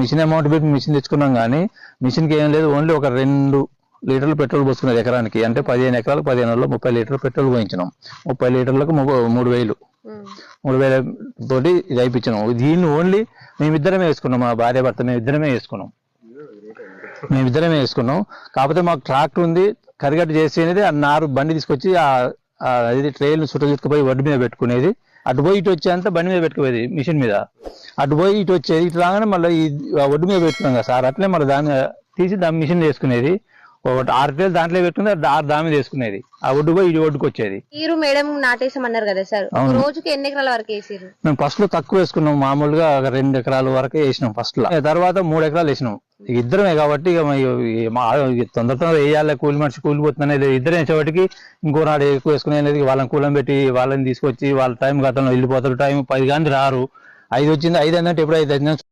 Machine amount పెట్టి machine తెచ్చుకున్నాం కానీ మిషన్కి ఏం లేదు, ఓన్లీ ఒక 2 లీటర్లు పెట్రోల్ పోసుకున్నది ఎకరానికి. అంటే 15 ఎకరాలకు 15 రోజుల్లో 30 లీటర్లు పెట్రోల్ పోయించినాం. 30 లీటర్లకు 3,000 తోటి ఇది అయిపించినాం. దీన్ని ఓన్లీ మేమిద్దరమే వేసుకున్నాం, మా భార్య భర్త మేమిద్దరమే వేసుకున్నాం. కాకపోతే మాకు ట్రాక్టర్ ఉంది, కరిగట్టు చేసేది ఆ నారు బండి తీసుకొచ్చి ఇది ట్రైన్ చుట్టుకుపోయి వడ్డు మీద పెట్టుకునేది. అటు పోయి ఇటు వచ్చేంత బండి మీద పెట్టుకునేది మిషన్ మీద, అటు పోయి ఇటు వచ్చేది. ఇటు రాగానే మళ్ళీ ఈ ఒడ్డు మీద పెట్టుకున్నాం కదా సార్, అట్లే మళ్ళీ దాన్ని తీసి దాని మిషన్ వేసుకునేది. 6 ట్రైలు దాంట్లో పెట్టుకునేది, 6 దాని మీద వేసుకునేది. ఆ ఒడ్డు పోయి ఇటు ఒడ్డుకు వచ్చేది. మీరు మేడం నాటేసామన్నారు కదా సార్, రోజుకి ఎన్ని ఎకరాల వరకు వేసారు? మేము ఫస్ట్ లో తక్కువ వేసుకున్నాం, మామూలుగా 2 ఎకరాల వరకే వేసినాం ఫస్ట్ లో. తర్వాత 3 ఎకరాలు వేసినాం. ఇద్దరమే కాబట్టి తొందరగా వేయాలి, కూలి మనిషి కూలిపోతుందనేది ఇద్దరం వేసేవాటికి ఇంకో నాడు ఎక్కువ వేసుకునేది. వాళ్ళని కూలం పెట్టి వాళ్ళని తీసుకొచ్చి వాళ్ళ టైం గతంలో వెళ్ళిపోతారు. టైం 10 కానీ రారు, 5 వచ్చింది, 5 అంటే ఎప్పుడు 5